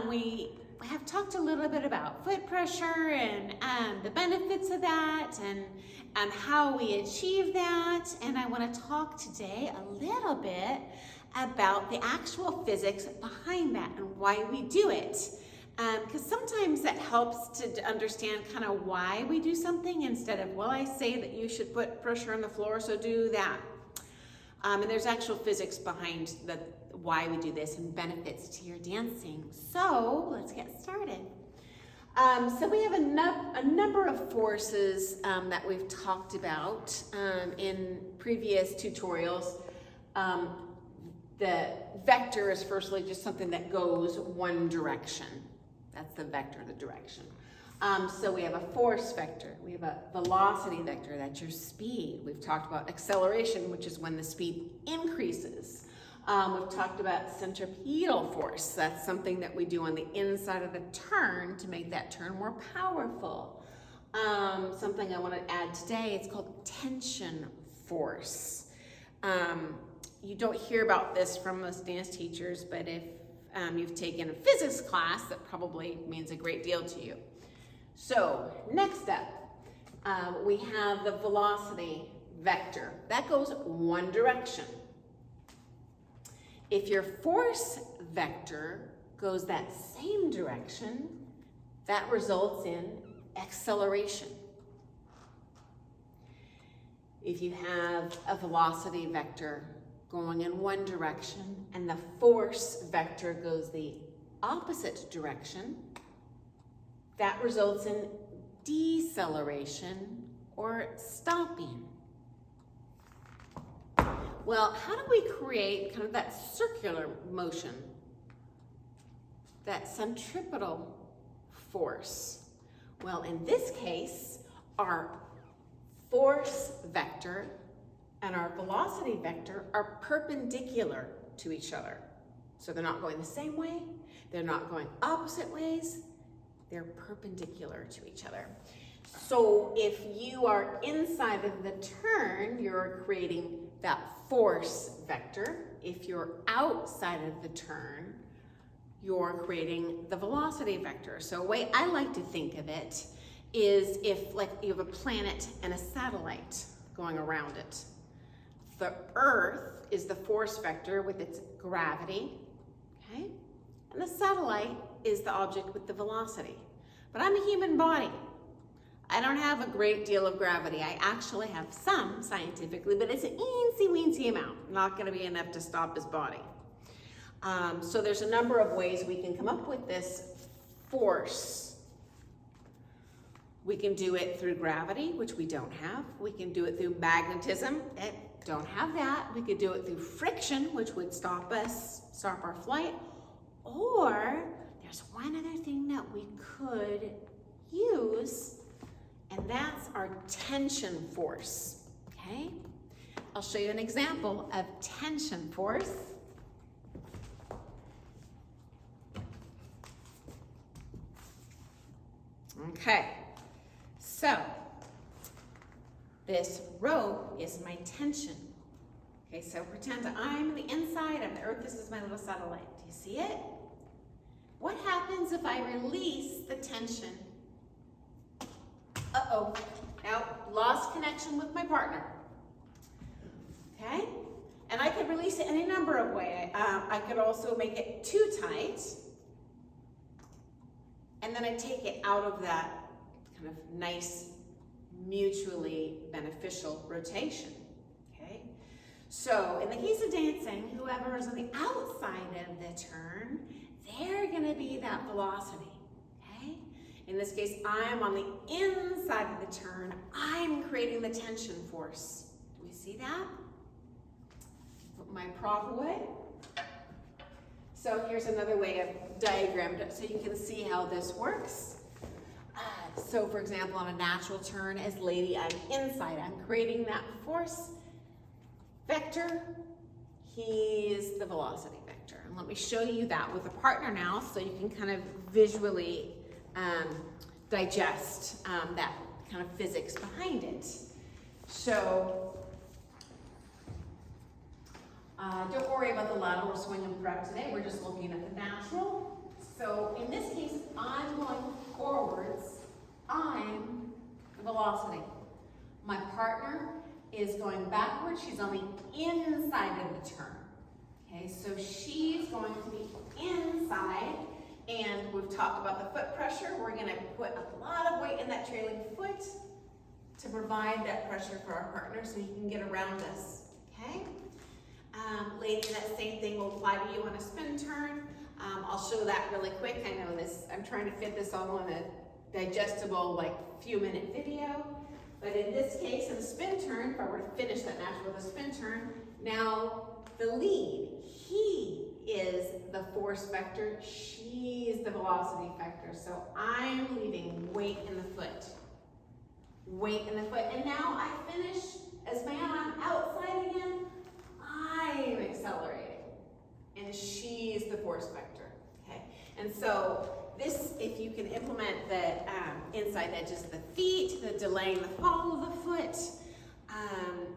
we have talked a little bit about foot pressure and the benefits of that and how we achieve that. And I want to talk today a little bit about the actual physics behind that and why we do it. Because sometimes that helps to understand kind of why we do something instead of, well, I say that you should put pressure on the floor, so do that. And there's actual physics behind why we do this and benefits to your dancing. So let's get started. So we have a number of forces that we've talked about in previous tutorials. The vector is firstly just something that goes one direction. That's the vector, the direction. So we have a force vector, we have a velocity vector, that's your speed. We've talked about acceleration, which is when the speed increases. We've talked about centripetal force. That's something that we do on the inside of the turn to make that turn more powerful. Something I want to add today, it's called tension force. You don't hear about this from most dance teachers, but if you've taken a physics class, that probably means a great deal to you. So next up, we have the velocity vector. That goes one direction. If your force vector goes that same direction, that results in acceleration. If you have a velocity vector going in one direction and the force vector goes the opposite direction, that results in deceleration or stopping. Well, how do we create kind of that circular motion, that centripetal force? Well, in this case, our force vector and our velocity vector are perpendicular to each other. So they're not going the same way, they're not going opposite ways, they're perpendicular to each other. So if you are inside of the turn, you're creating that force vector. If you're outside of the turn, you're creating the velocity vector. So a way I like to think of it is if like you have a planet and a satellite going around it. The Earth is the force vector with its gravity, okay? And the satellite is the object with the velocity. But I'm a human body. I don't have a great deal of gravity. I actually have some scientifically, but it's an eensy-weensy amount. Not gonna be enough to stop his body. So there's a number of ways we can come up with this force. We can do it through gravity, which we don't have. We can do it through magnetism. Don't have that. We could do it through friction, which would stop our flight. Or there's one other thing that we could use, and that's our tension force, okay? I'll show you an example of tension force. Okay, so this rope is my tension. Okay, so pretend I'm the inside of the Earth. This is my little satellite. Do you see it? What happens if I release the tension? Uh-oh, now lost connection with my partner. Okay, and I could release it any number of ways. I could also make it too tight, and then I take it out of that kind of nice, mutually beneficial rotation, okay? So in the case of dancing, whoever is on the outside of the turn, they're gonna be that velocity, okay? In this case, I'm on the inside of the turn. I'm creating the tension force. Do we see that? Put my prop away. So here's another way of diagrammed it so you can see how this works. So for example, on a natural turn as lady, I'm inside. I'm creating that force vector. He's the velocity vector. And let me show you that with a partner now so you can kind of visually digest that kind of physics behind it. So don't worry about the lateral swing and prep today. We're just looking at the natural. So in this case, I'm going forwards. I'm the velocity. My partner is going backwards. She's on the inside of the turn. Okay, so she's going to be inside, and we've talked about the foot pressure. We're going to put a lot of weight in that trailing foot to provide that pressure for our partner so he can get around us. Okay? Lady, that same thing will apply to you on a spin turn. I'll show that really quick. I know this, I'm trying to fit this all on a digestible, like, few-minute video. But in this case, in a spin turn, if I were to finish that natural with a spin turn, now the lead, he is the force vector, she is the velocity vector. So I'm leaving weight in the foot. Weight in the foot. And now I finish as man, I'm outside again, I'm accelerating. And she's the force vector, okay? And so this, if you can implement the inside edges of the feet, the delaying the fall of the foot,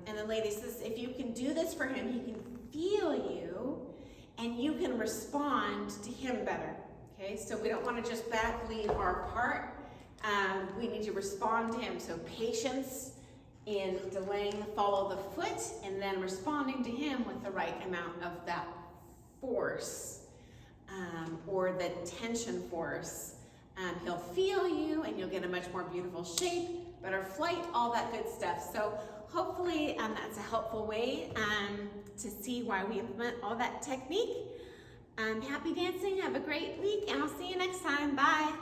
and then ladies, if you can do this for him, he can feel you, and you can respond to him better, okay? So we don't want to just back lead our part. We need to respond to him. So patience in delaying the fall of the foot, and then responding to him with the right amount of that force, or the tension force. He'll feel you, and you'll get a much more beautiful shape, better flight, all that good stuff. So hopefully that's a helpful way to see why we implement all that technique. Happy dancing, have a great week, and I'll see you next time. Bye.